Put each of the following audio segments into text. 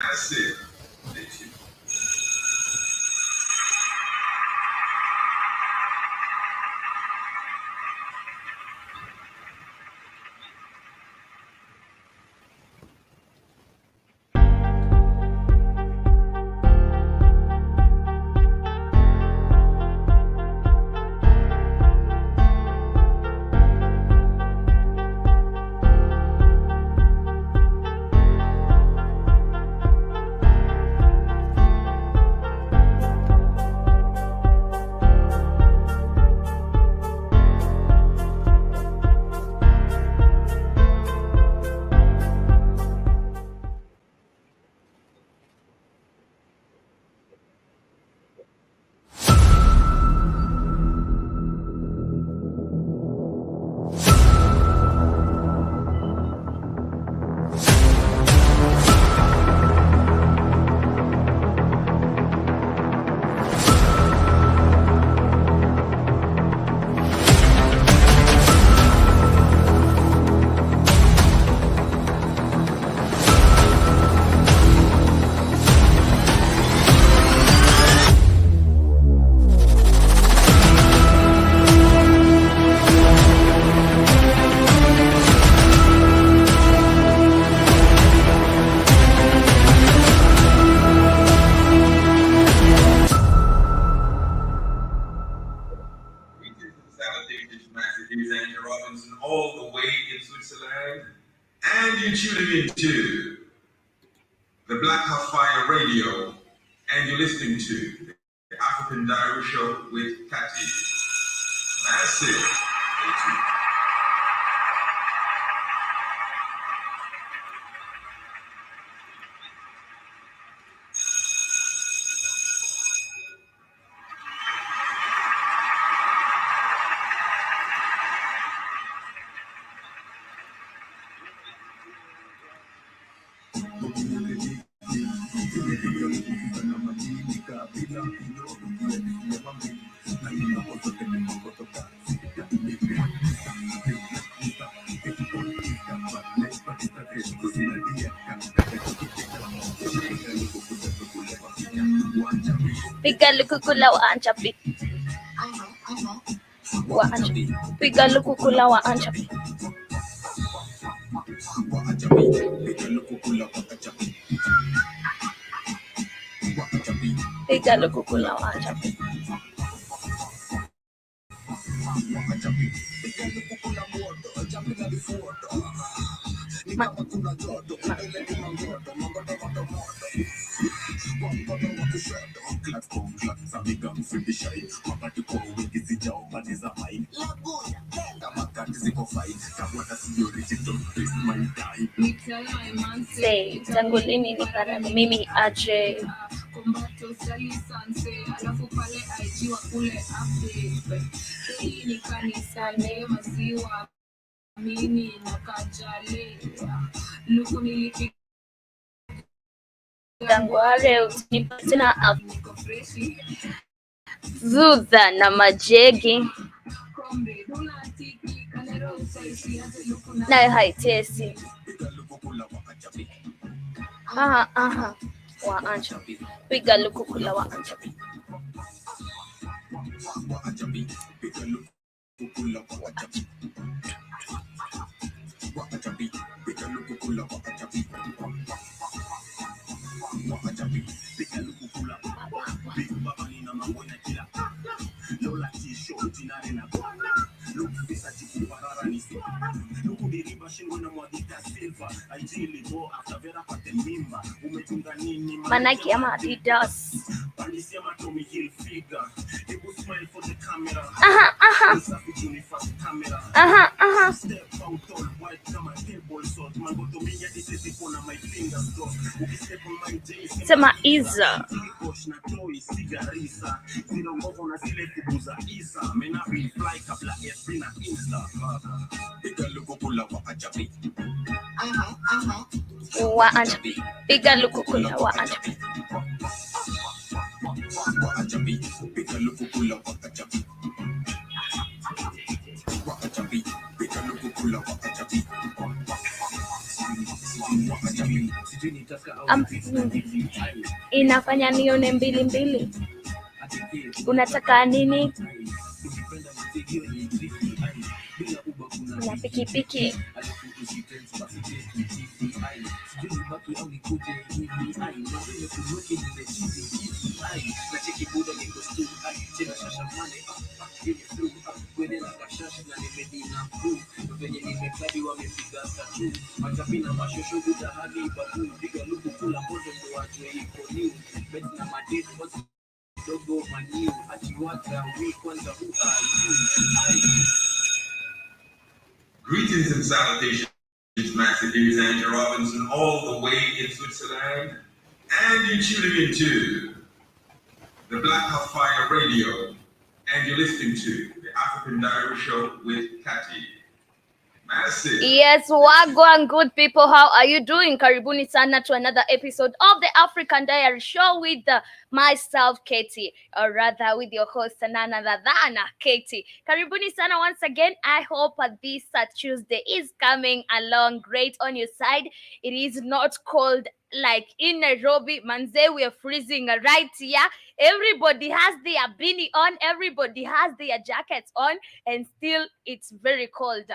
Massive. All the way in Switzerland, and you're tuning into the Black House Fire Radio, and you're listening to the African Diary Show with Cathy. Massive. Pigalukukula wa anchapi. Wa anchapi. Pigalukukula wa anchapi. Pigalukukula wa anchapi. Say, tangu lini nikarani mimi aje Kombato sali sanse alafu pale IG wa kule update hii ni kanisani maziwa mimi na kajale luku niliki Dangware usinipatina niko freshi Zuza na majegi nayo haitesi aha wa anchapi piga lukukula wa anchapi Manaki ama Adidas. Sema Iza. Wa anchapi. Piga lukukula wa anchapi. inafanya nione mbili mbili. Unataka nini? Na pikipiki. Greetings and salutations, Master Dears Angela Robinson, all the way in Switzerland. And you're tuning into the Black Hot Fire Radio, and you're listening to the African Diary Show with Cathy. Massive. Yes, wagwan good people, how are you doing? Karibuni sana to another episode of the African Diary Show with myself, Katie, or rather with your host, none other than Katie. Karibuni sana once again. I hope this Tuesday is coming along great on your side. It is not cold like in Nairobi. Manze, we are freezing right here. Everybody has their beanie on, everybody has their jackets on, and still it's very cold.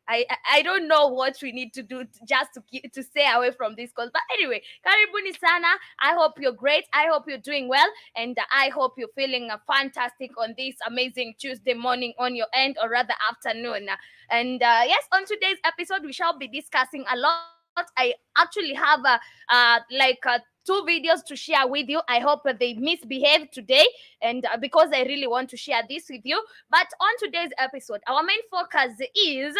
I don't know what we need to do just to stay away from this cold. But anyway, karibuni sana. I hope you're great. I hope you're doing well. And I hope you're feeling fantastic on this amazing Tuesday morning on your end, or rather afternoon. And yes, on today's episode, we shall be discussing a lot. I actually have two videos to share with you. I hope they misbehave today, and because I really want to share this with you. But on today's episode, our main focus is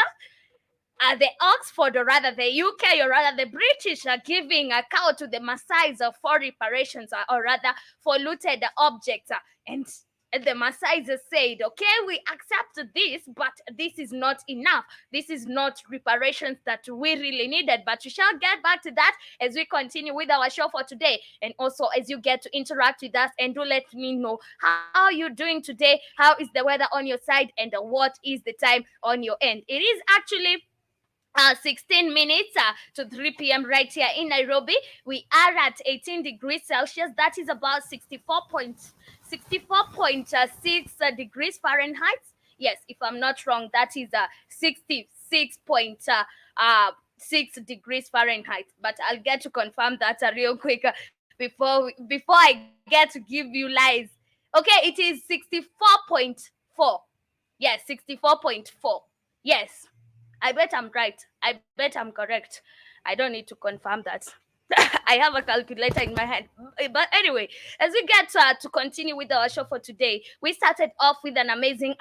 the Oxford, or rather the UK, or rather the British, are giving a cow to the Maasai for reparations, or rather for looted objects. And the Maasai said, okay, we accept this, but this is not enough. This is not reparations that we really needed. But we shall get back to that as we continue with our show for today. And also as you get to interact with us, and do let me know how you're doing today, how is the weather on your side, and what is the time on your end. It is actually 16 minutes to 3 p.m. right here in Nairobi. We are at 18 degrees Celsius. That is about 64.6 degrees Fahrenheit. Yes, if I'm not wrong, that is 66.6 degrees Fahrenheit. But I'll get to confirm that real quick before I get to give you lies. Okay, it is 64.4. Yes, 64.4. Yes. I bet I'm right. I bet I'm correct. I don't need to confirm that. I have a calculator in my hand. But anyway, as we get to continue with our show for today, we started off with an amazing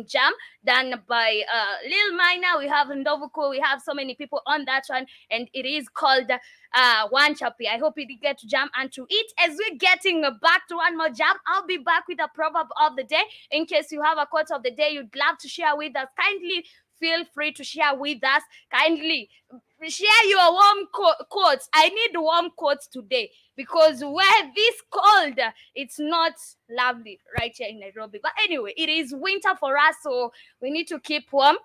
jam done by Lil Minor. We have Ndovuko. We have so many people on that one, and it is called One Chappy. I hope you did get to jam and to eat. As we're getting back to one more jam, I'll be back with a proverb of the day. In case you have a quote of the day you'd love to share with us, kindly feel free to share with us. Kindly share your warm quotes. I need warm quotes today, because where this cold, it's not lovely right here in Nairobi. But anyway, it is winter for us, so we need to keep warm.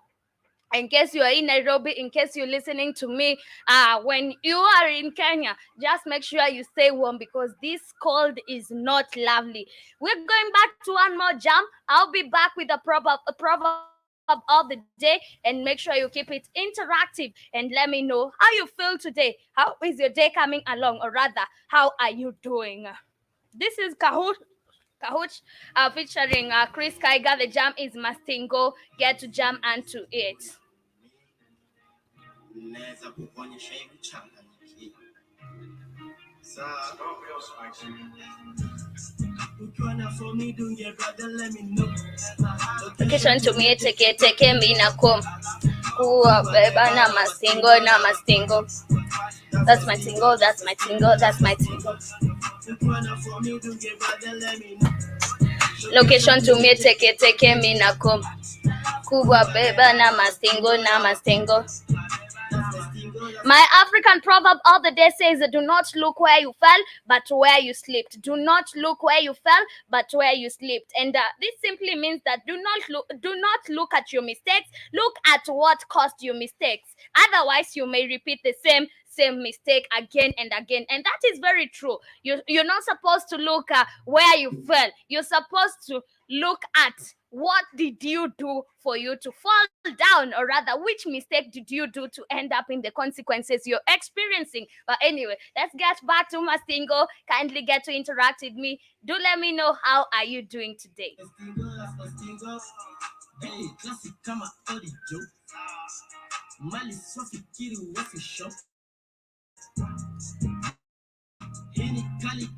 In case you are in Nairobi, in case you're listening to me, when you are in Kenya, just make sure you stay warm, because this cold is not lovely. We're going back to one more jam. I'll be back with a proverb of the day, and make sure you keep it interactive, and let me know how you feel today. How is your day coming along, or rather, how are you doing? This is Kahuch featuring Chris Kaiga. The jam is Mastingo. Get to jam and to it. Location to me, take me na kom. Beba na mastingo. That's my tingle, that's my tingle, that's my tingle. Location to me, take me na kom. Kuwa beba na mastingo. My African proverb of the day says, do not look where you fell, but where you slipped. Do not look where you fell, but where you slipped. And this simply means that do not look at your mistakes. Look at what caused you mistakes. Otherwise, you may repeat the same same mistake again and again. And that is very true. You're not supposed to look where you fell. You're supposed to look at what did you do for you to fall down, or rather, which mistake did you do to end up in the consequences you're experiencing. But anyway, let's get back to Mastingo. Kindly get to interact with me. Do let me know how are you doing today.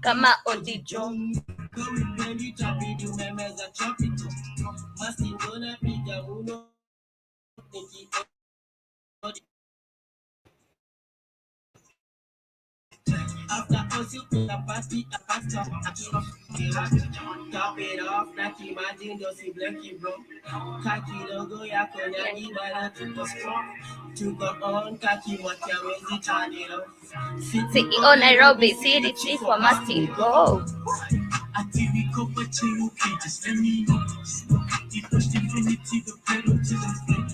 Kama odijo after us you put a party a pastor top it off like imagine just a blanky bro kaki logo ya konya ibala to strong to go on kaki wacha wezi chanelo CEO Nairobi CDC for Mastingo. Ativico Pachino just let me know. You push the infinity, the pedal to the floor.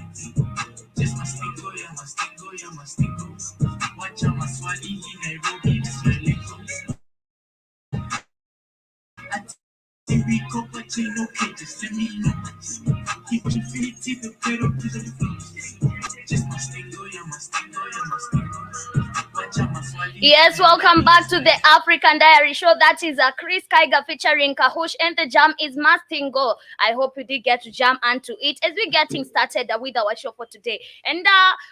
Just Mastingo, yeah, Mastingo, yeah, Mastingo. Watch out, Maswali, Nairobi, this my Lagos. Ativico Pachino just let me know. You push infinity, the pedal to the floor. Just Mastingo, yeah, Mastingo, yeah, Mastingo. Yes, welcome back to the African Diary Show. That is a Chris Kaiga featuring Kahush, and the jam is Mastingo. I hope you did get to jam onto it as we're getting started with our show for today. And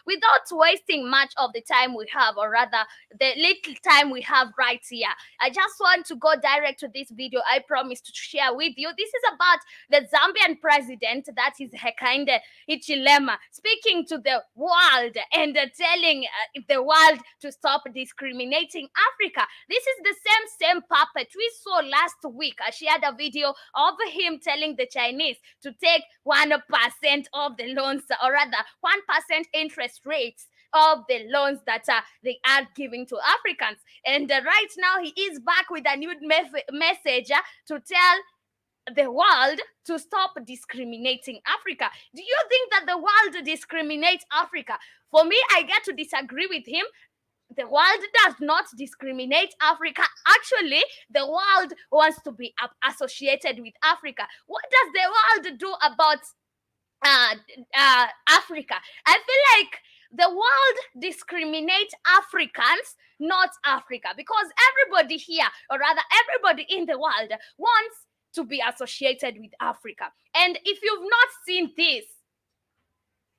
without wasting much of the time we have, or rather the little time we have right here, I just want to go direct to this video I promised to share with you. This is about the Zambian president, that is Hakainde Hichilema, speaking to the world and telling the world to stop discriminating Africa. This is the same puppet we saw last week. I shared a video of him telling the Chinese to take 1% of the loans, or rather 1% interest rates of the loans that they are giving to Africans. And right now he is back with a new message to tell the world to stop discriminating Africa. Do you think that the world discriminates Africa? For me, I get to disagree with him. The world does not discriminate Africa. Actually, the world wants to be associated with Africa. What does the world do about Africa? I feel like the world discriminates Africans, not Africa, because everybody here, or rather everybody in the world, wants to be associated with Africa. And if you've not seen this,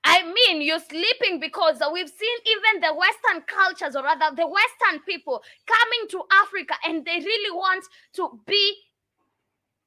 I mean, you're sleeping, because we've seen even the Western cultures, or rather the Western people, coming to Africa, and they really want to be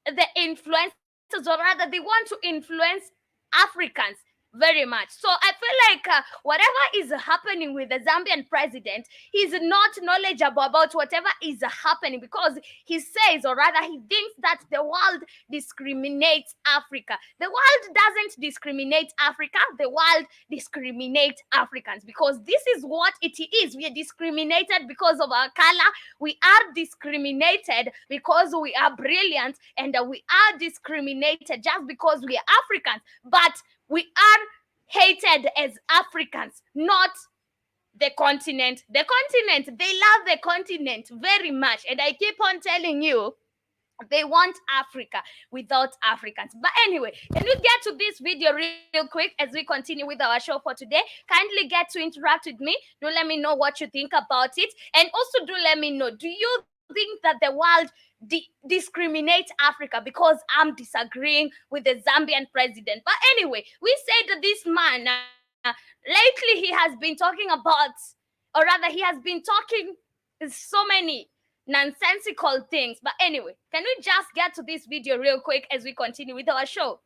the influencers, or rather they want to influence Africans very much. So I feel like whatever is happening with the Zambian president, he's not knowledgeable about whatever is happening, because he says, or rather he thinks that the world discriminates Africa. The world doesn't discriminate Africa. The world discriminates Africans, because this is what it is. We are discriminated because of our color. We are discriminated because we are brilliant, and we are discriminated just because we are Africans. But we are hated as Africans, not the continent. The continent, they love the continent very much. And I keep on telling you, they want Africa without Africans. But anyway, can we get to this video real quick as we continue with our show for today? Kindly get to interact with me. Do let me know what you think about it. And also do let me know, do you think that the world discriminates Africa? Because I'm disagreeing with the Zambian president. But anyway, we said that this man, lately he has been talking about, or rather he has been talking so many nonsensical things. But anyway, can we just get to this video real quick as we continue with our show?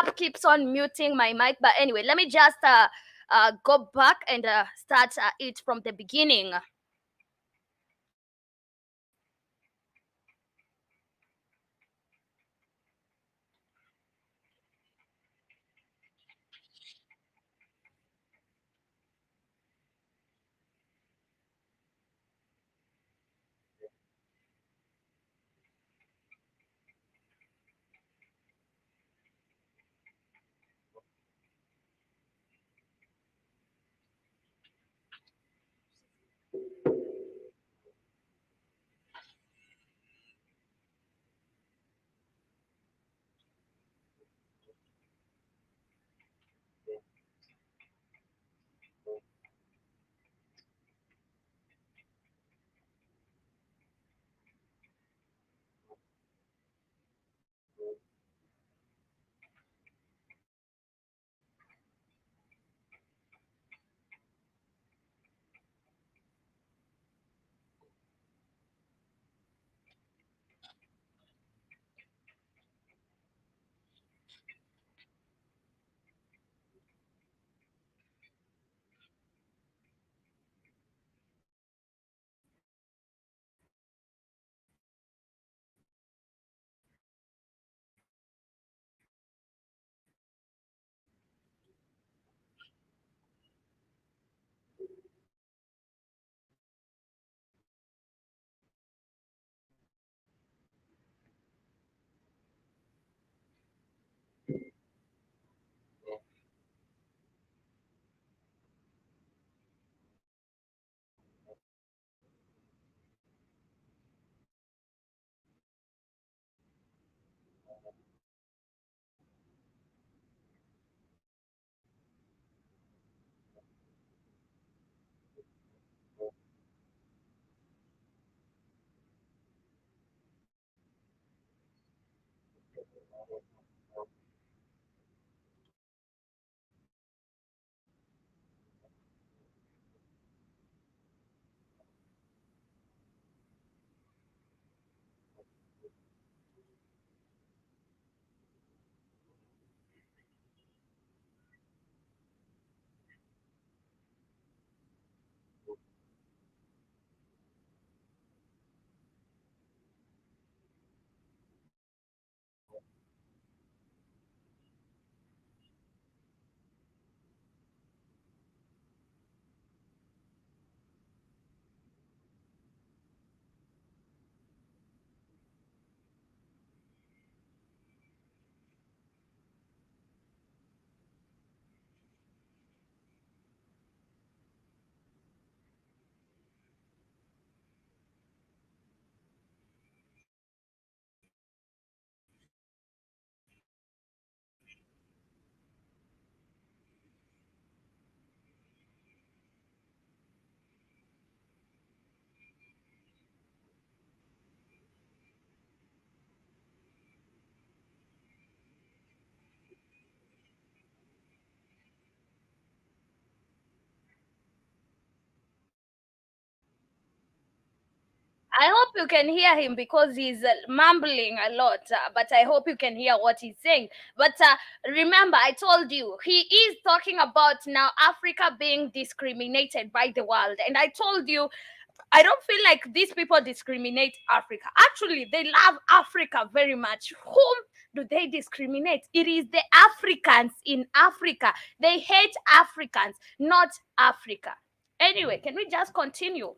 app keeps on muting my mic. But anyway, let me just go back and start it from the beginning. I hope you can hear him because he's mumbling a lot, but I hope you can hear what he's saying. But remember, I told you, he is talking about now Africa being discriminated by the world. And I told you, I don't feel like these people discriminate Africa. Actually, they love Africa very much. Whom do they discriminate? It is the Africans in Africa. They hate Africans, not Africa. Anyway, can we just continue?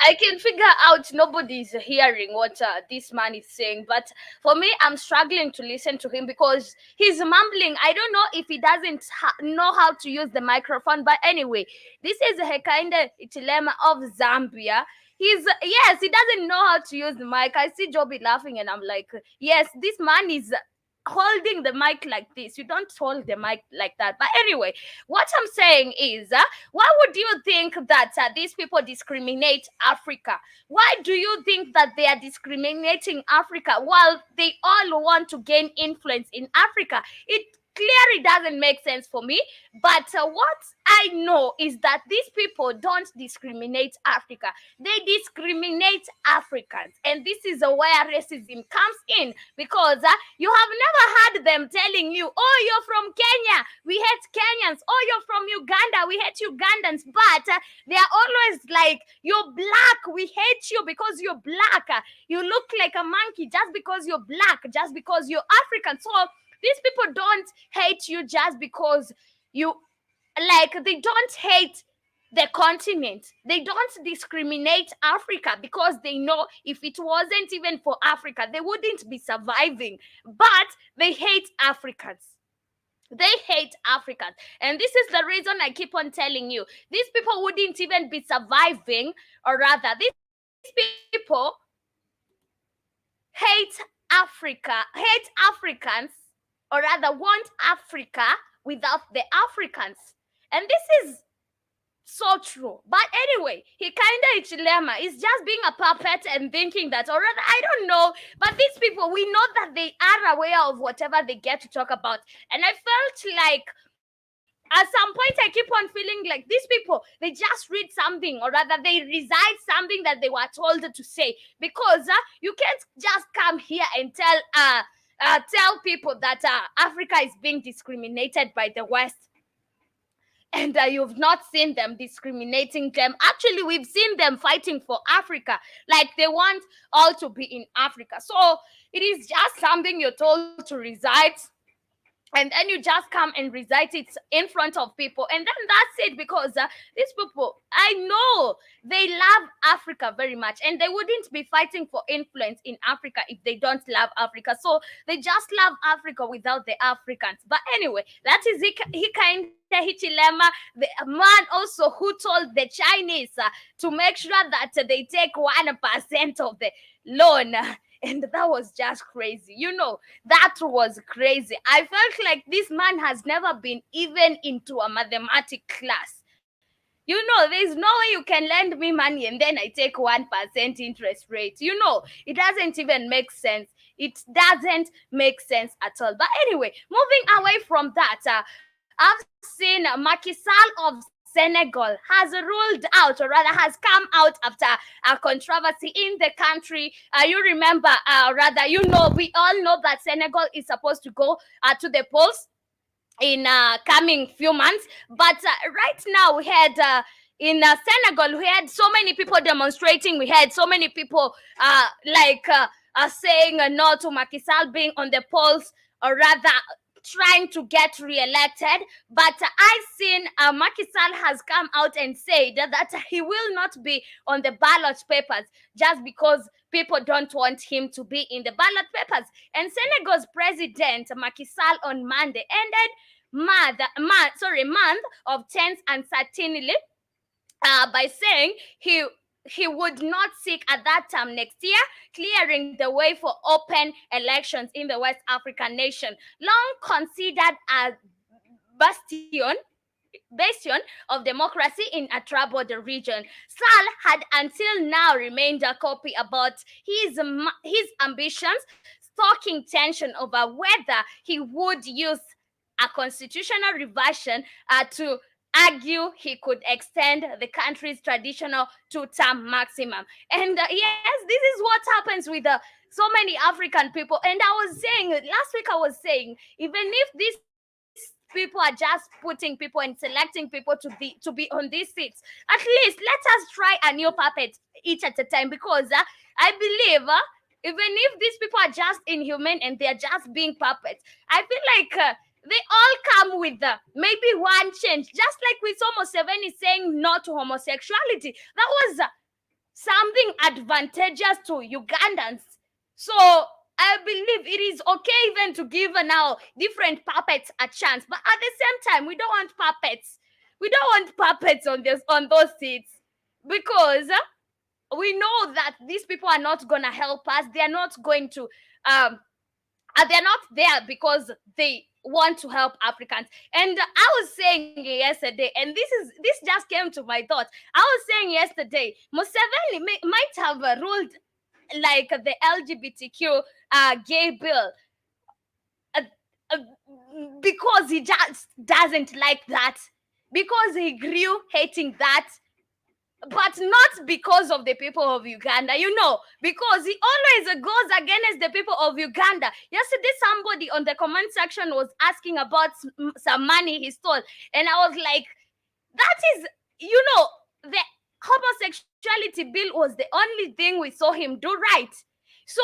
I can figure out nobody's hearing what this man is saying, but for me, I'm struggling to listen to him because he's mumbling. I don't know if he doesn't know how to use the microphone, but anyway, this is Hekainde Ichilema of Zambia. Yes, he doesn't know how to use the mic. I see Joby laughing, and I'm like, yes, this man is holding the mic like this. You don't hold the mic like that. But anyway, what I'm saying is, why would you think that these people discriminate Africa? Why do you think that they are discriminating Africa while they all want to gain influence in Africa? It clearly doesn't make sense for me. But what I know is that these people don't discriminate Africa. They discriminate Africans. And this is where racism comes in, because you have never heard them telling you, oh, you're from Kenya, we hate Kenyans. Oh, you're from Uganda, we hate Ugandans. But they are always like, you're black, we hate you because you're black. You look like a monkey just because you're black, just because you're African. So these people don't hate you just because you, like, they don't hate the continent. They don't discriminate Africa because they know if it wasn't even for Africa, they wouldn't be surviving. But they hate Africans. They hate Africans. And this is the reason I keep on telling you, these people wouldn't even be surviving, or rather, these people hate Africa, hate Africans, or rather want Africa without the Africans. And this is so true. But anyway, Hikainde Ichilema is just being a puppet and thinking that, or rather, I don't know, but these people, we know that they are aware of whatever they get to talk about. And I felt like at some point I keep on feeling like these people, they just read something, or rather they recite something that they were told to say, because you can't just come here and tell people that Africa is being discriminated by the West, and you've not seen them discriminating them. Actually, we've seen them fighting for Africa, like they want all to be in Africa. So it is just something you're told to recite, and then you just come and recite it in front of people, and then that's it. Because these people, I know they love Africa very much, and they wouldn't be fighting for influence in Africa if they don't love Africa. So they just love Africa without the Africans. But anyway, that is Hikainde Hichilema, the man also who told the Chinese to make sure that they take 1% of the loan. And that was just crazy. You know, that was crazy. I felt like this man has never been even into a mathematics class. You know, there's no way you can lend me money and then I take 1% interest rate. You know, it doesn't even make sense. It doesn't make sense at all. But anyway, moving away from that, I've seen Macky Sall of Senegal has ruled out, or rather has come out after a controversy in the country. You remember, rather, you know, we all know that Senegal is supposed to go to the polls in coming few months. But right now we had in Senegal, we had so many people demonstrating. We had so many people saying no to Macky Sall being on the polls, or rather trying to get re-elected. But I've seen Macky Sall has come out and said that he will not be on the ballot papers just because people don't want him to be in the ballot papers. And Senegal's president Macky Sall on Monday ended month of tense uncertainty by saying he would not seek at that time next year, clearing the way for open elections in the West African nation, long considered a bastion of democracy in a troubled region. Sall had until now remained a copy about his ambitions, stoking tension over whether he would use a constitutional revision to argue he could extend the country's traditional two-term maximum. And yes, this is what happens with so many African people. And I was saying, last week I was saying, even if these people are just putting people and selecting people to be on these seats, at least let us try a new puppet each at a time. Because I believe even if these people are just inhuman and they're just being puppets, I feel like they all come with maybe one change. Just like we saw Museveni saying no to homosexuality. That was something advantageous to Ugandans. So I believe it is okay even to give now different puppets a chance, but at the same time, we don't want puppets. We don't want puppets on those seats, because we know that these people are not gonna help us. They are not going to they're not there because they want to help Africans. And I was saying yesterday, and this just came to my thought. I was saying yesterday, Museveni might have ruled like the LGBTQ gay bill uh, uh, because he just doesn't like that, because he grew hating that, but not because of the people of Uganda, because he always goes against the people of Uganda. Yesterday, somebody on the comment section was asking about some money he stole, and I was like, that is, the homosexuality bill was the only thing we saw him do right. So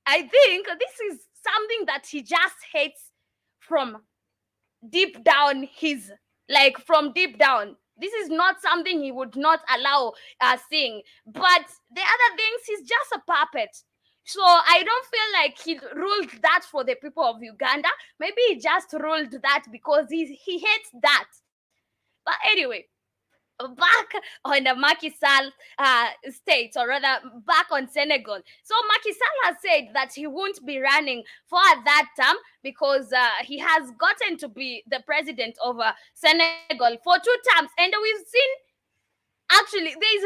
I think this is something that he just hates from deep down from deep down. This is not something he would not allow seeing. But the other things, he's just a puppet. So I don't feel like he ruled that for the people of Uganda. Maybe he just ruled that because he hates that. But anyway, back on the Macky Sall state, or rather back on Senegal. So Macky Sall has said that he won't be running for that term because he has gotten to be the president of Senegal for 2 terms. And we've seen, actually, there is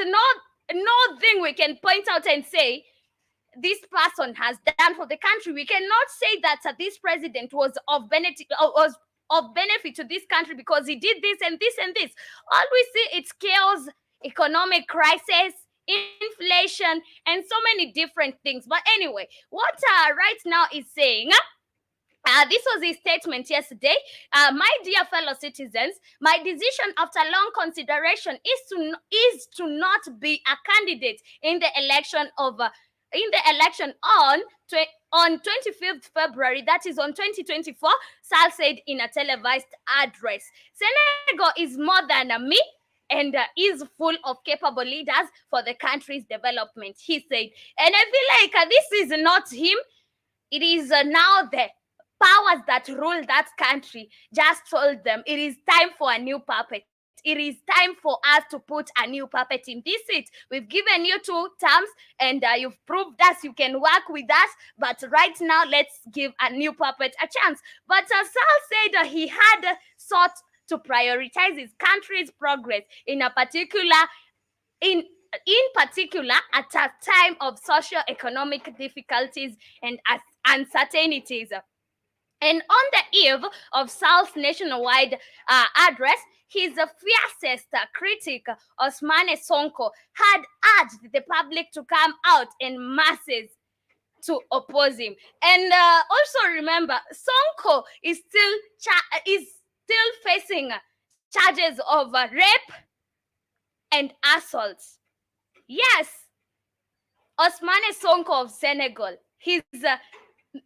no thing we can point out and say this person has done for the country. We cannot say that this president was of benefit to this country because he did this and this and this. All we see, it's chaos, economic crisis, inflation, and so many different things. But anyway, what right now is saying, this was his statement yesterday. My dear fellow citizens, my decision after long consideration is to not be a candidate in the election on 25th February, that is on 2024, Sall said in a televised address. Senegal is more than me and is full of capable leaders for the country's development, he said. And I feel like this is not him. It is now the powers that rule that country just told them it is time for a new puppet. It is time for us to put a new puppet in this seat. We've given you 2 terms and you've proved us you can work with us, but right now let's give a new puppet a chance. But Sall said he had sought to prioritize his country's progress in particular at a time of socio-economic difficulties and uncertainties. And on the eve of Sall's nationwide address, his fiercest critic, Ousmane Sonko, had urged the public to come out in masses to oppose him. And also remember, Sonko is still facing charges of rape and assault. Yes, Ousmane Sonko of Senegal, he's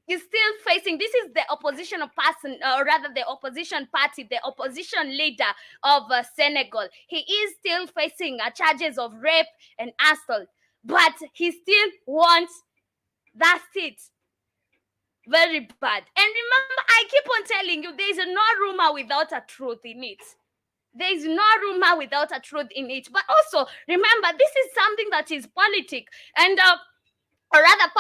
still facing, this is the opposition person, or rather the opposition party, the opposition leader of Senegal. He is still facing charges of rape and assault, but he still wants that seat. Very bad. And remember, I keep on telling you, there is no rumor without a truth in it. There is no rumor without a truth in it. But also, remember, this is something that is politic, and or rather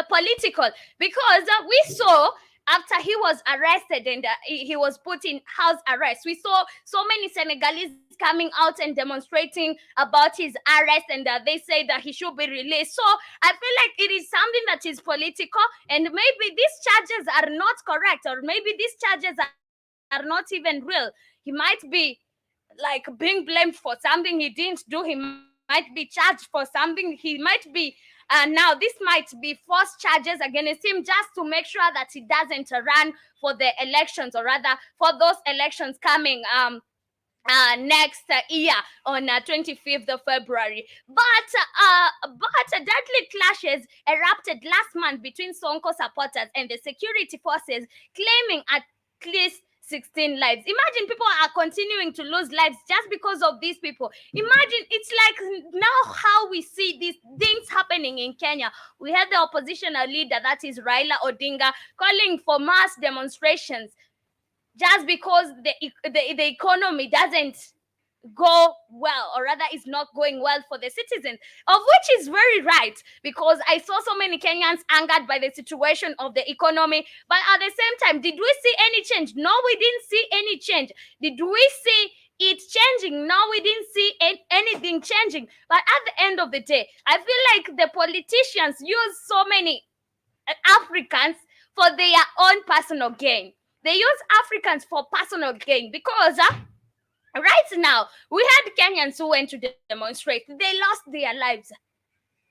political, because we saw after he was arrested and he was put in house arrest, we saw so many Senegalese coming out and demonstrating about his arrest, and they say that he should be released. So I feel like it is something that is political, and maybe these charges are not correct, or maybe these charges are not even real. He might be like being blamed for something he didn't do. He might be charged for something. He might be now this might be false charges against him, just to make sure that he doesn't run for the elections, or rather for those elections coming next year on 25th of February. But deadly clashes erupted last month between Sonko supporters and the security forces, claiming at least 16 lives. Imagine people are continuing to lose lives just because of these people. Imagine, it's like now how we see these things happening in Kenya. We have the oppositional leader, that is Raila Odinga, calling for mass demonstrations just because the economy doesn't go well, or rather is not going well for the citizens, of which is very right, because I saw so many Kenyans angered by the situation of the economy. But at the same time, did we see any change? No, we didn't see any change. Did we see it changing? No, we didn't see anything changing. But at the end of the day, I feel like the politicians use so many Africans for their own personal gain. They use Africans for personal gain, because right now, we had Kenyans who went to demonstrate. They lost their lives.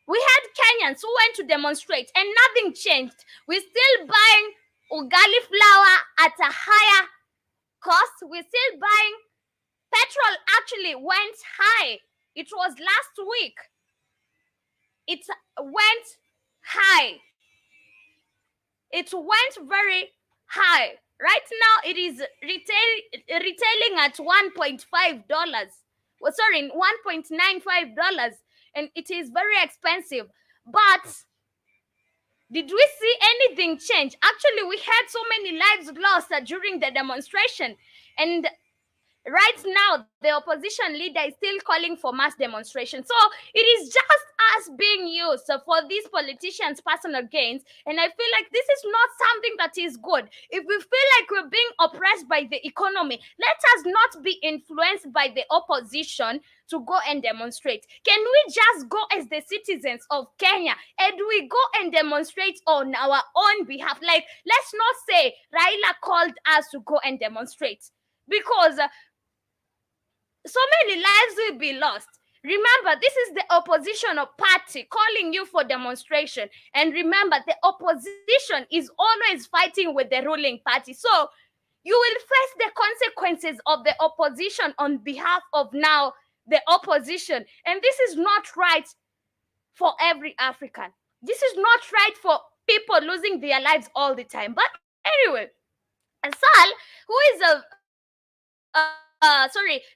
We had Kenyans who went to demonstrate and nothing changed. We're still buying ugali flour at a higher cost. We're still buying petrol. Actually went high. It was last week. It went high. It went very high. Right now, it is retailing at $1.5. Well, sorry, $1.95, and it is very expensive. But did we see anything change? Actually, we had so many lives lost during the demonstration, and right now the opposition leader is still calling for mass demonstration. So it is just us being used for these politicians' personal gains, and I feel like this is not something that is good. If we feel like we're being oppressed by the economy, let us not be influenced by the opposition to go and demonstrate. Can we just go as the citizens of Kenya and we go and demonstrate on our own behalf? Like, let's not say Raila called us to go and demonstrate, because so many lives will be lost. Remember, this is the opposition party calling you for demonstration. And remember, the opposition is always fighting with the ruling party. So you will face the consequences of the opposition on behalf of now the opposition. And this is not right for every African. This is not right for people losing their lives all the time. But anyway, Sal, who is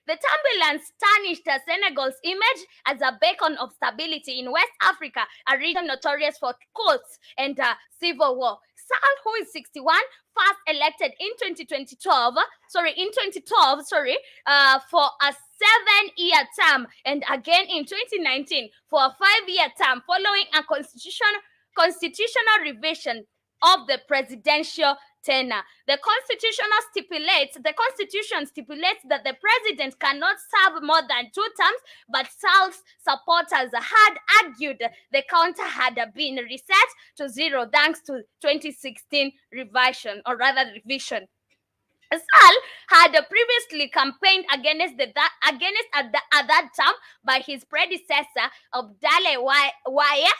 the turbulence tarnished Senegal's image as a beacon of stability in West Africa, a region notorious for coups and civil war. Sal, who is 61, first elected in 2012, for a 7-year term, and again in 2019 for a 5-year term, following a constitutional revision of the presidential tenure. The Constitution stipulates that the president cannot serve more than 2 terms, but Sal's supporters had argued the counter had been reset to 0 thanks to 2016 revision. Sal had previously campaigned against at that time by his predecessor Abdoulaye Wade,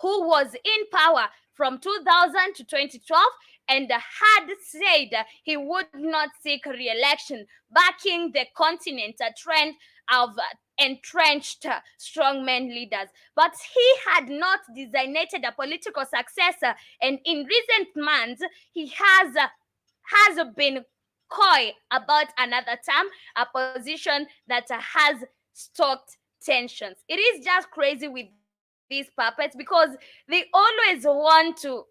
who was in power from 2000 to 2012 and had said he would not seek re-election, backing the continent's trend of entrenched strongman leaders. But he had not designated a political successor, and in recent months he has been coy about another term, a position that has stoked tensions. It is just crazy with these puppets, because they always want to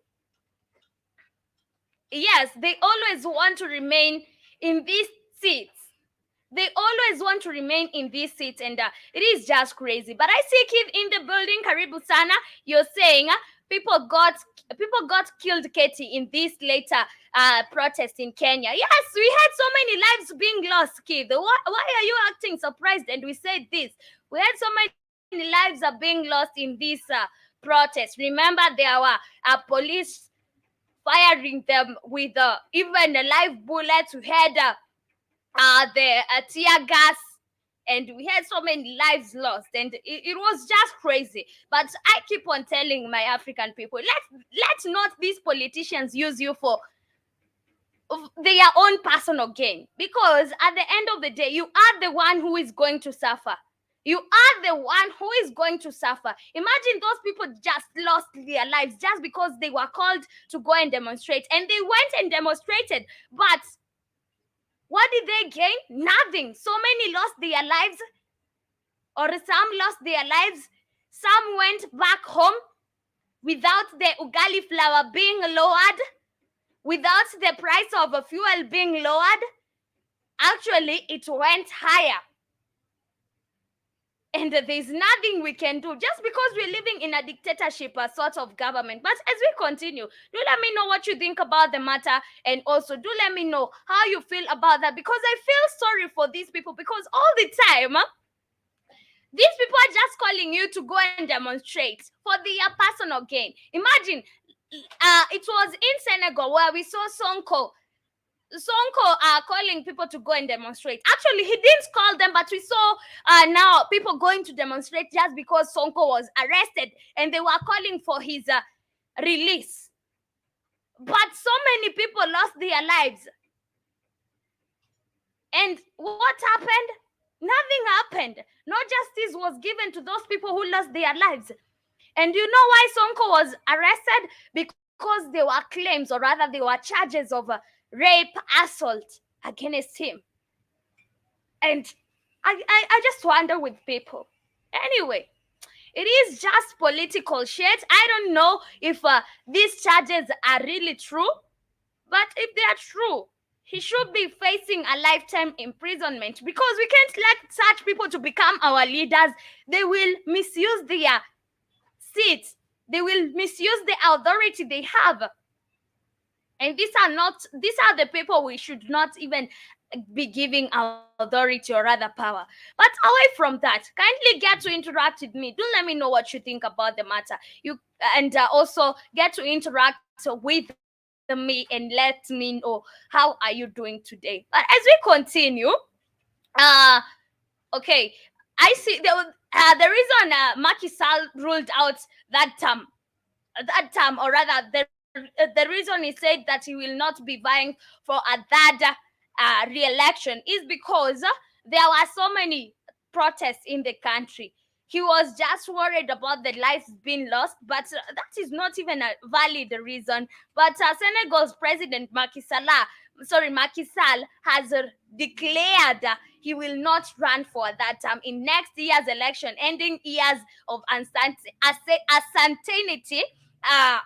remain in these seats. They always want to remain in these seats, and it is just crazy. But I see Keith in the building. Karibu sana. You're saying people got killed, Katie, in this later protest in Kenya. Yes, we had so many lives being lost, Keith. Why are you acting surprised? And we said this. We had so many lives are being lost in this protest. Remember, there were police firing them with even live bullets. We had the tear gas, and we had so many lives lost, and it was just crazy. But I keep on telling my African people, let not these politicians use you for their own personal gain, because at the end of the day, you are the one who is going to suffer. You are the one who is going to suffer. Imagine those people just lost their lives just because they were called to go and demonstrate. And they went and demonstrated. But what did they gain? Nothing. So many lost their lives, or some lost their lives. Some went back home without the ugali flour being lowered, without the price of fuel being lowered. Actually, it went higher. And there's nothing we can do just because we're living in a dictatorship sort of government. But as we continue, do let me know what you think about the matter, and also do let me know how you feel about that, because I feel sorry for these people, because all the time these people are just calling you to go and demonstrate for their personal gain. Imagine, it was in Senegal where we saw Sonko calling people to go and demonstrate. Actually, he didn't call them, but we saw now people going to demonstrate just because Sonko was arrested, and they were calling for his release. But so many people lost their lives. And what happened? Nothing happened. No justice was given to those people who lost their lives. And you know why Sonko was arrested? Because there were claims, or rather there were charges of rape, assault against him. And I just wonder with people. Anyway, it is just political shit. I don't know if these charges are really true, but if they are true, he should be facing a lifetime imprisonment, because we can't let such people to become our leaders. They will misuse their seats. They will misuse the authority they have. And these are the people we should not even be giving authority, or rather power. But away from that, kindly get to interact with me. Do let me know what you think about the matter. You and also get to interact with me and let me know how are you doing today. But as we continue, okay, I see the reason Macky Sall ruled out that term, or rather the reason he said that he will not be vying for a third re-election is because there were so many protests in the country. He was just worried about the lives being lost, but that is not even a valid reason. But Senegal's president Macky Sall has declared he will not run for that term in next year's election, ending years of uncertainty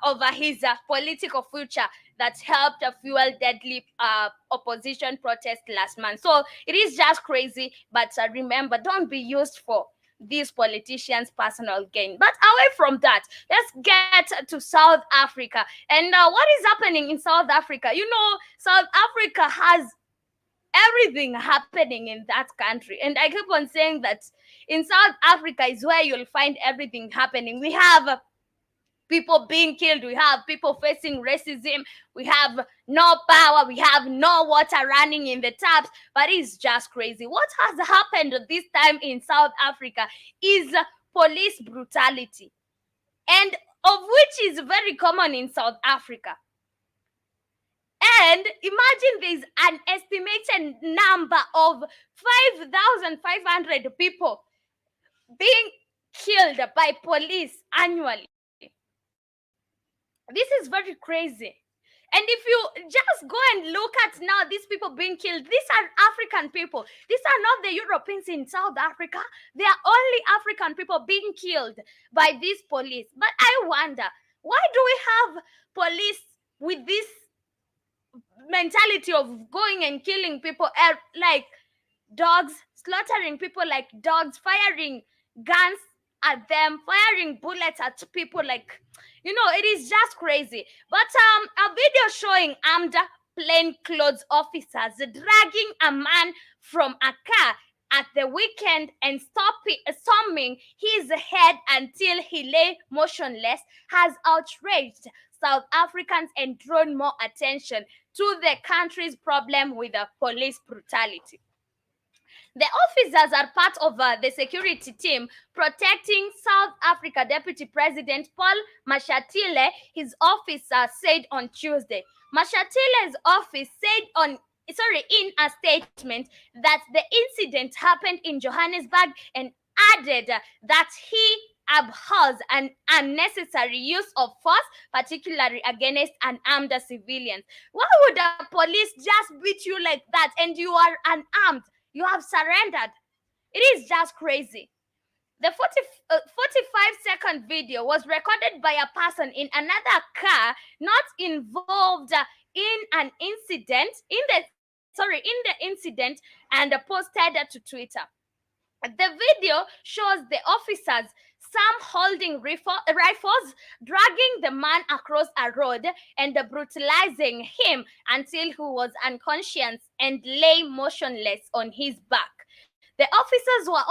over his political future that helped fuel deadly opposition protest last month. So it is just crazy, but remember, don't be used for these politicians' personal gain. But away from that, let's get to South Africa. And what is happening in South Africa? You know, South Africa has everything happening in that country. And I keep on saying that in South Africa is where you'll find everything happening. We have people being killed, we have people facing racism, we have no power, we have no water running in the taps, but it's just crazy. What has happened this time in South Africa is police brutality, and of which is very common in South Africa. And imagine there's an estimated number of 5,500 people being killed by police annually. This is very crazy. And if you just go and look at now these people being killed, these are African people. These are not the Europeans in South Africa. They are only African people being killed by these police. But I wonder, why do we have police with this mentality of going and killing people like dogs, slaughtering people like dogs, firing guns at them, firing bullets at people like, you know, it is just crazy. But a video showing armed plainclothes officers dragging a man from a car at the weekend and storming his head until he lay motionless has outraged South Africans and drawn more attention to the country's problem with police brutality. The officers are part of the security team protecting South Africa Deputy President Paul Mashatile, his office said on Tuesday. Mashatile's office said in a statement that the incident happened in Johannesburg and added that he abhors an unnecessary use of force, particularly against unarmed civilians. Why would a police just beat you like that and you are unarmed? You have surrendered. It is just crazy. The 45-second video was recorded by a person in another car not involved in an incident in the incident, and posted to Twitter. The video shows the officers, some holding rifles, dragging the man across a road and brutalizing him until he was unconscious and lay motionless on his back. The officers were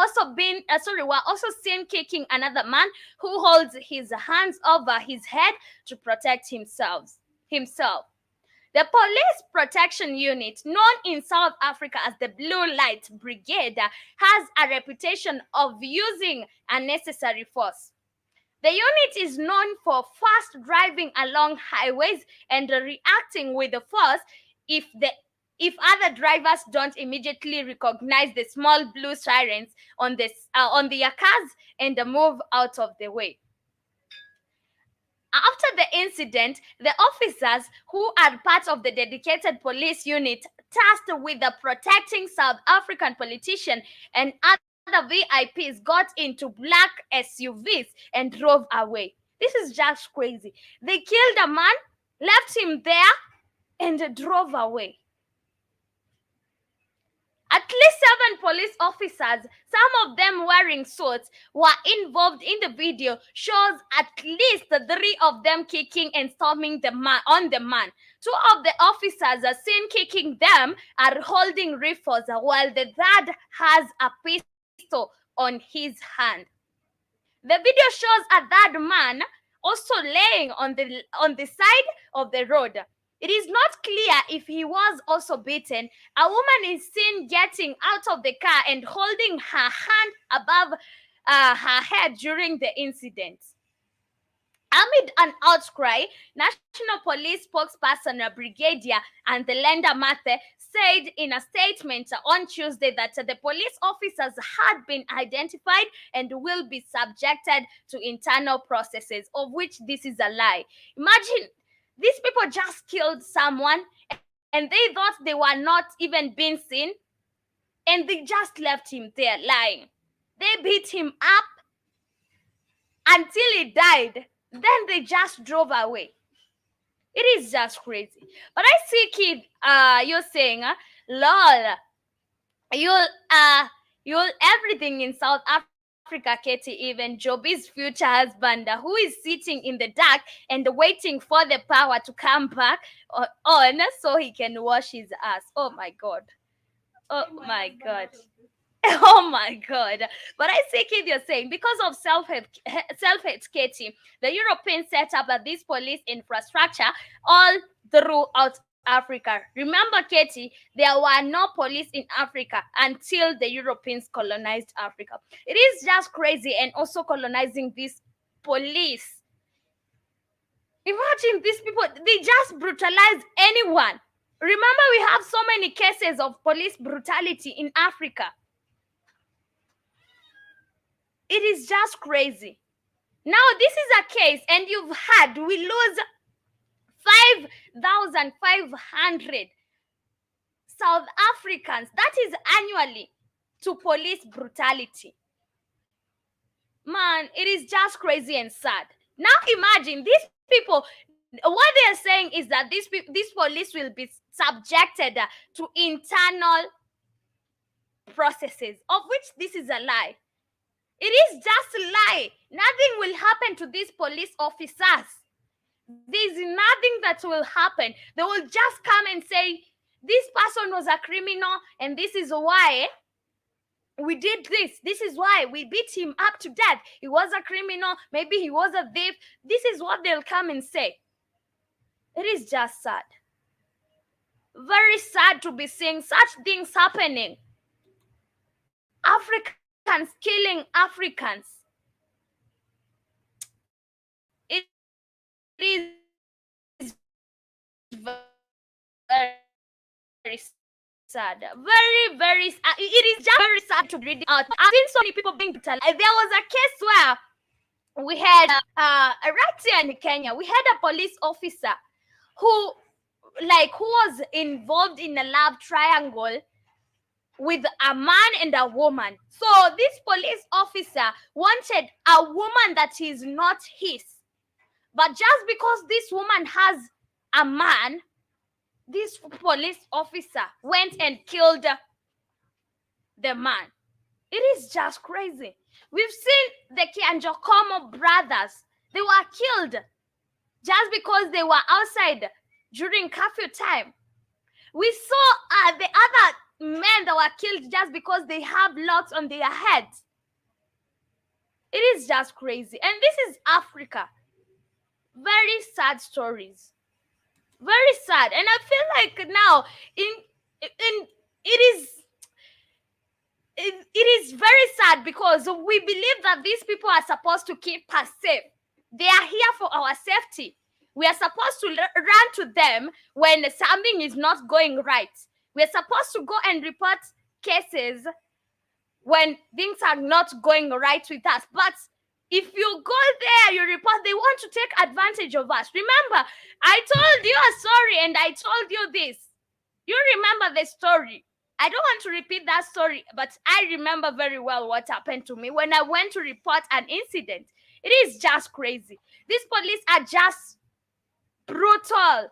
also seen kicking another man who holds his hands over his head to protect himself. The Police Protection Unit, known in South Africa as the Blue Light Brigade, has a reputation of using unnecessary force. The unit is known for fast driving along highways and reacting with the force if other drivers don't immediately recognize the small blue sirens on their cars and move out of the way. After the incident, the officers, who are part of the dedicated police unit tasked with protecting South African politicians and other VIPs, got into black SUVs and drove away. This is just crazy. They killed a man, left him there, and drove away. At least 7 police officers, some of them wearing suits, were involved in the video. Shows at least 3 of them kicking and storming on the man. 2 of the officers are seen kicking them are holding rifles, while the third has a pistol on his hand. The video shows a third man also laying on the side of the road. It is not clear if he was also beaten. A woman is seen getting out of the car and holding her hand above her head during the incident. Amid an outcry, National Police spokesperson Brigadier and the Lenda Mathe said in a statement on Tuesday that the police officers had been identified and will be subjected to internal processes, of which this is a lie. Imagine, these people just killed someone and they thought they were not even being seen, and they just left him there lying. They beat him up until he died. Then they just drove away. It is just crazy. But I see, kid, you're saying, lol, you'll everything in South Africa, Katie, even Joby's future husband, who is sitting in the dark and waiting for the power to come back on so he can wash his ass. Oh my God. Oh my God. Oh my God. But I see, kid, you're saying, because of self-hate, Katie, the Europeans set up this police infrastructure all throughout Africa. Remember, Katie, there were no police in Africa until the Europeans colonized Africa. It is just crazy, and also colonizing this police. Imagine these people, they just brutalize anyone. Remember, we have so many cases of police brutality in Africa. It is just crazy. Now, this is a case, and you've had, we lose 5,500 South Africans. That is annually to police brutality. Man, it is just crazy and sad. Now, imagine these people. What they are saying is that this police will be subjected to internal processes, of which this is a lie. It is just a lie. Nothing will happen to these police officers. There is nothing that will happen. They will just come and say, this person was a criminal and this is why we did this. This is why we beat him up to death. He was a criminal. Maybe he was a thief. This is what they'll come and say. It is just sad. Very sad to be seeing such things happening. Africans killing Africans. It is very sad. sad. Very, very sad. It is just very sad to be reading out. I've seen so many people being brutalized. There was a case where we had right here in Kenya, we had a police officer who was involved in a love triangle with a man and a woman. So this police officer wanted a woman that is not his. But just because this woman has a man, this police officer went and killed the man. It is just crazy. We've seen the Kianjokomo brothers. They were killed just because they were outside during curfew time. We saw the other men that were killed just because they have locks on their heads. It is just crazy. And this is Africa. Very sad stories. Very sad. And I feel like now it is very sad because we believe that these people are supposed to keep us safe. They are here for our safety. We are supposed to run to them when something is not going right. We are supposed to go and report cases when things are not going right with us. But if you go there, you report, they want to take advantage of us. Remember, I told you a story and I told you this. You remember the story. I don't want to repeat that story, but I remember very well what happened to me when I went to report an incident. It is just crazy. These police are just brutal.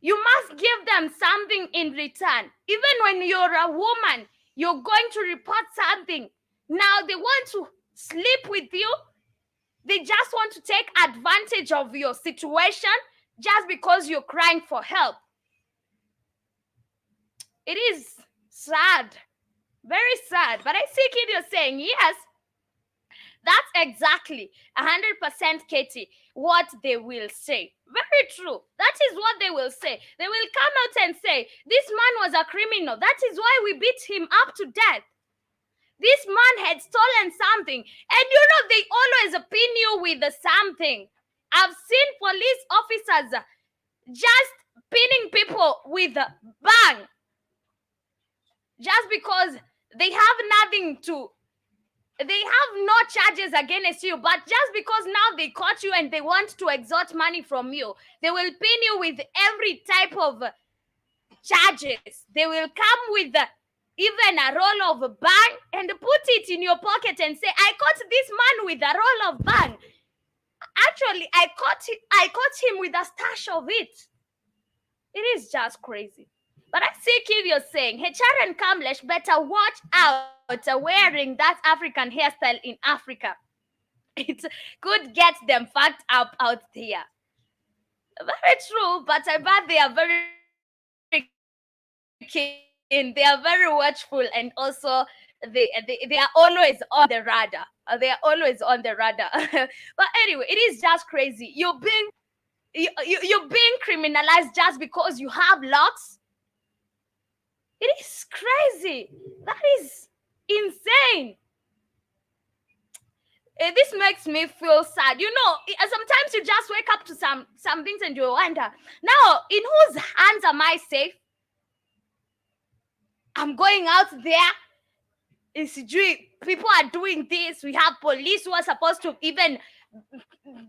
You must give them something in return. Even when you're a woman, you're going to report something. Now they want to sleep with you. They just want to take advantage of your situation just because you're crying for help. It is sad, very sad. But I see Kid, you're saying, yes, that's exactly 100%, Katie, what they will say. Very true. That is what they will say. They will come out and say, this man was a criminal. That is why we beat him up to death. This man had stolen something. And you know, they always pin you with something. I've seen police officers just pinning people with a bang. Just because they have nothing to, they have no charges against you, but just because now they caught you and they want to extort money from you, they will pin you with every type of charges. They will come with even a roll of bang and put it in your pocket and say, I caught this man with a roll of bang. Actually, I caught him with a stash of it. It is just crazy. But I see Kid, you're saying, HR and Kamlesh better watch out wearing that African hairstyle in Africa. It could get them fucked up out there. Very true, but I bet they are very keen. They are very watchful, and also they are always on the radar. They are always on the radar. But anyway, it is just crazy. You're being criminalized just because you have locks. It is crazy. That is insane. This makes me feel sad. You know, sometimes you just wake up to some things and you wonder, now, in whose hands am I safe? I'm going out there. People are doing this. We have police who are supposed to even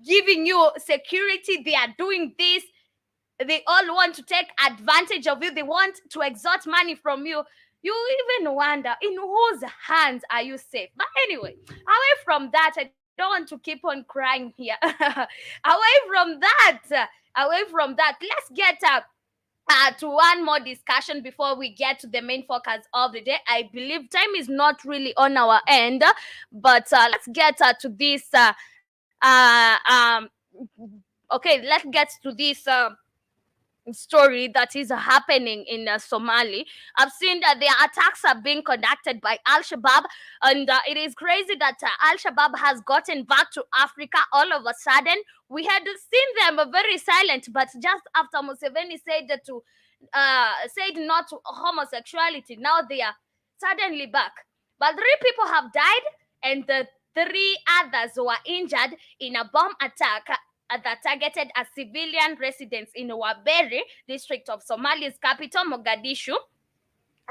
giving you security. They are doing this. They all want to take advantage of you. They want to extort money from you. You even wonder, in whose hands are you safe? But anyway, away from that, I don't want to keep on crying here. Away from that, let's get to one more discussion before we get to the main focus of the day. I believe time is not really on our end, but let's get to this. Okay, let's get to this story that is happening in Somali. I've seen that their attacks are being conducted by Al-Shabaab, and it is crazy that Al-Shabaab has gotten back to Africa all of a sudden. We had seen them very silent, but just after Museveni said not to homosexuality, now they are suddenly back. But 3 people have died, and the 3 others were injured in a bomb attack that targeted a civilian residence in Waberi district of Somalia's capital, Mogadishu.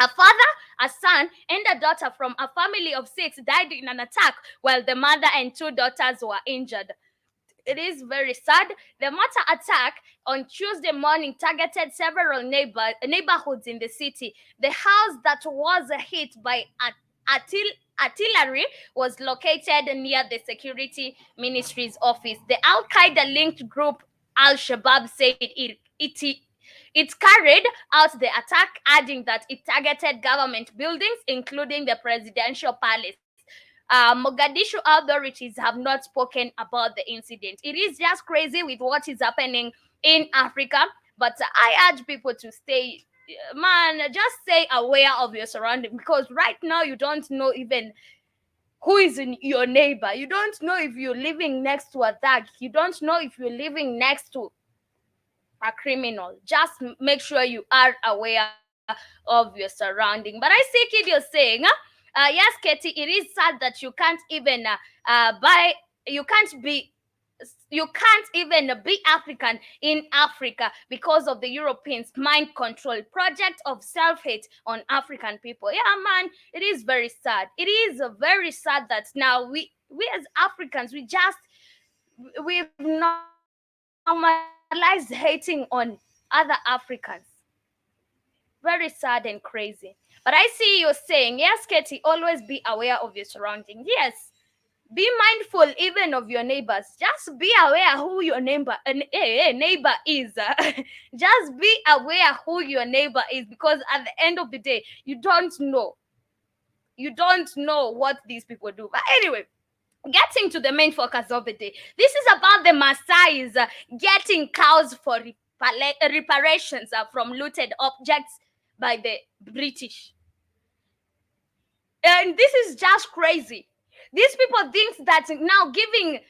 A father, a son, and a daughter from a family of 6 died in an attack, while the mother and 2 daughters were injured. It is very sad. The mortar attack on Tuesday morning targeted several neighborhoods in the city. The house that was hit by artillery was located near the security ministry's office. The Al Qaeda linked group Al Shabaab said it carried out the attack, adding that it targeted government buildings, including the presidential palace. Mogadishu authorities have not spoken about the incident. It is just crazy with what is happening in Africa, but I urge people to stay, man, just stay aware of your surroundings, because right now you don't know even who is in your neighbor. You don't know if you're living next to a thug. You don't know if you're living next to a criminal. Just make sure you are aware of your surrounding. But I see kid you're saying, yes, Katie, it is sad that you can't even you can't even be African in Africa because of the Europeans' mind control project of self-hate on African people. Yeah, man, it is very sad. It is very sad that now we as Africans, we've normalized hating on other Africans. Very sad and crazy. But I see you saying, yes, Katie, always be aware of your surroundings. Yes, be mindful even of your neighbors. Just be aware who your neighbor is. Just be aware who your neighbor is, because at the end of the day, you don't know what these people do. But anyway, getting to the main focus of the day, this is about the Maasai's getting cows for reparations from looted objects by the British. And this is just crazy. These people think that now giving,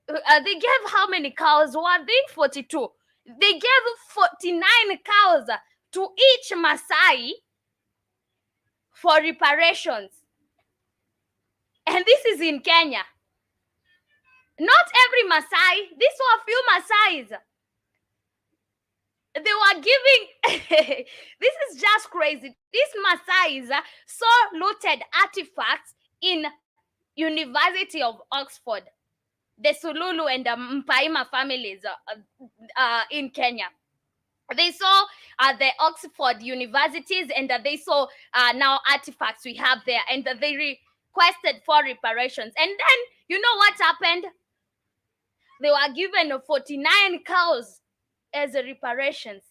they gave how many cows? Were they 42? They gave 49 cows to each Maasai for reparations. And this is in Kenya. Not every Maasai. These were a few Maasais. They were giving this is just crazy. These Maasais saw looted artifacts in University of Oxford, the Sululu and the Mpaima families in Kenya. They saw the Oxford universities, and they saw now artifacts we have there, and they requested for reparations. And then you know what happened? They were given 49 cows as reparations.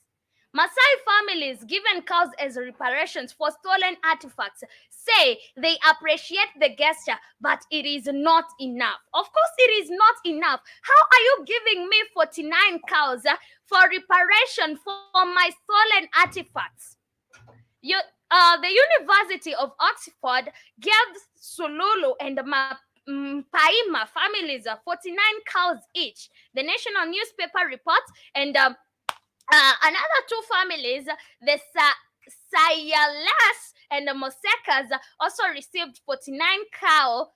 Maasai families given cows as reparations for stolen artifacts say they appreciate the gesture, but it is not enough. Of course, it is not enough. How are you giving me 49 cows for reparation for my stolen artifacts? The University of Oxford gave Sululu and Paima families 49 cows each. The national newspaper reports, and another 2 families, the Sayalas and the Mosekas, also received 49 cattle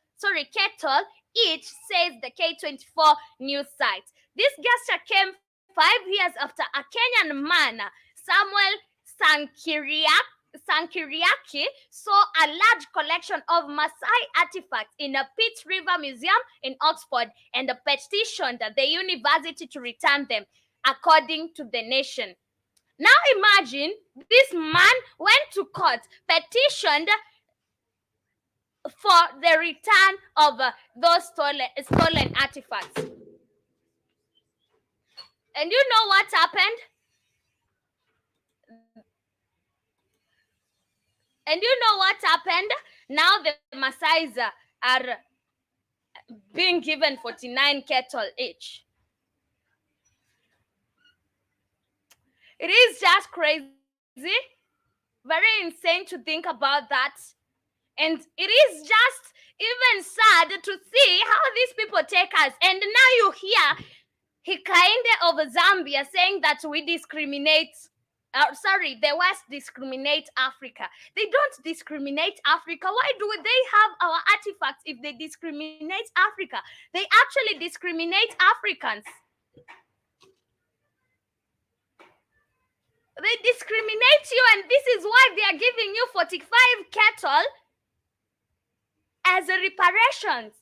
each, says the K24 news site. This gesture came 5 years after a Kenyan man, Samuel Sankiriaki, saw a large collection of Maasai artifacts in a Pitt River Museum in Oxford and petitioned the university to return them, according to the Nation. Now imagine this man went to court, petitioned for the return of those stolen artifacts. And you know what happened? Now the Maasais are being given 49 cattle each. It is just crazy, very insane to think about that. And it is just even sad to see how these people take us. And now you hear Hikainde of Zambia saying that we discriminate. The West discriminate Africa. They don't discriminate Africa. Why do they have our artifacts if they discriminate Africa? They actually discriminate Africans. They discriminate you, and this is why they are giving you 45 cattle as a reparations.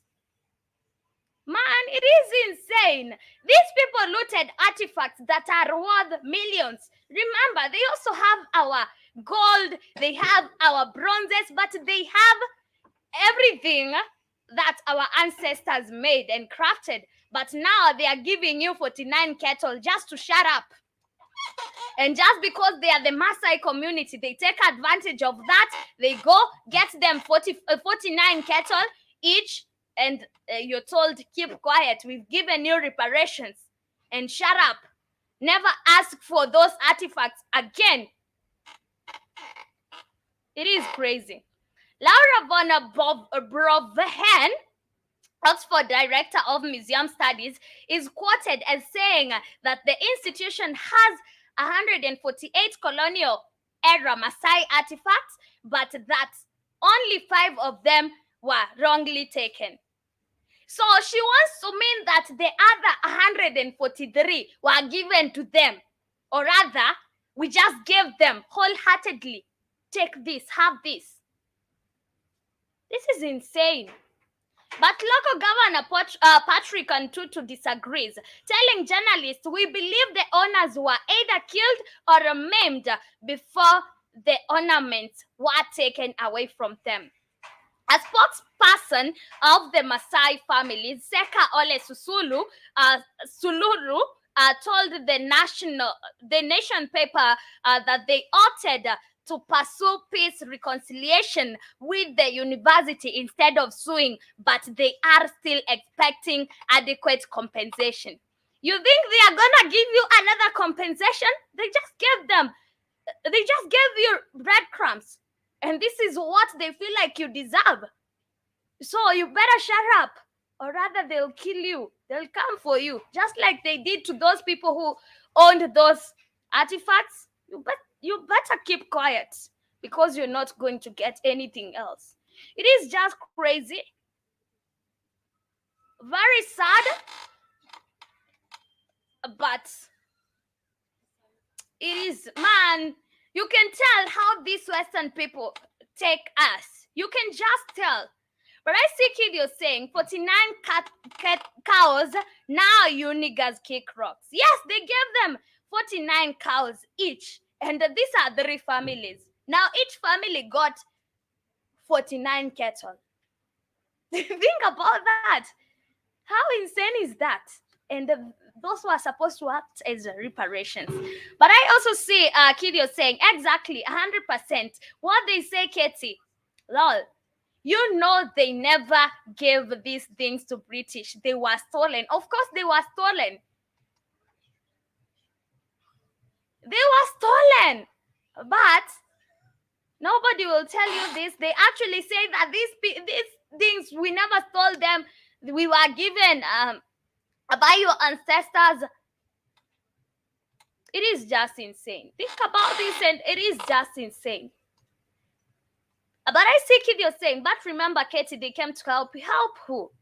Man, it is insane. These people looted artifacts that are worth millions. Remember, they also have our gold, they have our bronzes, but they have everything that our ancestors made and crafted. But now they are giving you 49 cattle just to shut up. And just because they are the Maasai community, they take advantage of that. They go get them 49 cattle each, and you're told, keep quiet. We've given you reparations, and shut up. Never ask for those artifacts again. It is crazy. Laura von Brovehen, Oxford Director of Museum Studies, is quoted as saying that the institution has 148 colonial era Maasai artifacts, but that only 5 of them were wrongly taken. So she wants to mean that the other 143 were given to them, or rather, we just gave them wholeheartedly. Take this, have this. This is insane. But local Governor Patrick Ntutu disagrees, telling journalists, we believe the owners were either killed or maimed before the ornaments were taken away from them. A spokesperson of the Maasai family, Seka Ole Suluru, told the Nation paper that they opted to pursue peace reconciliation with the university instead of suing, but they are still expecting adequate compensation. You think they are gonna give you another compensation? They just gave you breadcrumbs, and this is what they feel like you deserve. So you better shut up, or rather they'll kill you. They'll come for you, just like they did to those people who owned those artifacts. You better keep quiet, because you're not going to get anything else. It is just crazy. Very sad. But it is, man, you can tell how these Western people take us. You can just tell. But I see Kid, you're saying 49 cows, now you niggas kick rocks. Yes, they gave them 49 cows each. And these are 3 families. Now each family got 49 cattle. Think about that. How insane is that? And those were supposed to act as reparations. But I also see Kid, you're saying exactly 100%. What they say, Katie, lol. You know they never gave these things to British. They were stolen. Of course they were stolen. They were stolen. But nobody will tell you this. They actually say that these things, we never stole them. We were given by your ancestors. It is just insane. Think about this, and it is just insane. But I see Kid, you're saying, but remember, Katie, they came to help you. Help who?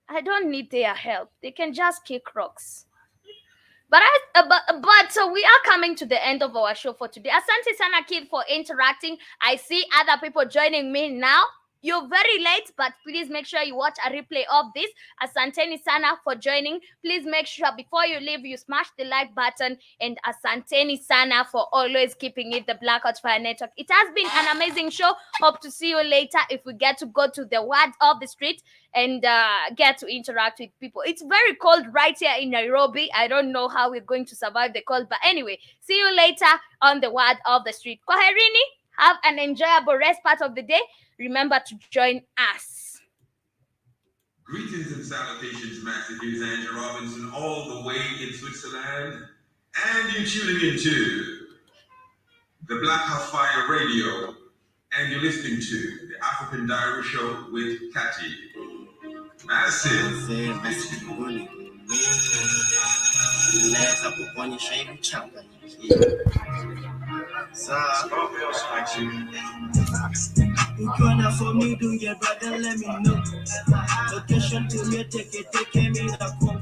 I don't need their help. They can just kick rocks. But we are coming to the end of our show for today. Asante sana, Kid, for interacting. I see other people joining me now. You're very late, but please make sure you watch a replay of this. Asanteni sana for joining. Please make sure before you leave, you smash the like button. And asanteni sana for always keeping it the Blackout Fire Network. It has been an amazing show. Hope to see you later if we get to go to the word of the street and get to interact with people. It's very cold right here in Nairobi. I don't know how we're going to survive the cold. But anyway, see you later on the word of the street. Kwaherini. Have an enjoyable rest part of the day. Remember to join us. Greetings and salutations, Master. Here's Andrew Robinson, all the way in Switzerland. And you're tuning into the Black House Fire Radio. And you're listening to the African Diary Show with Catty. Massive. Gonna for me, do your brother, let me know. Location to me, take me the phone.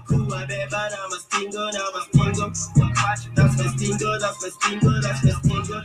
Cool, I bet, but I'm a stingo, now I'm a stingo. That's my stingo. festingo, las festingo.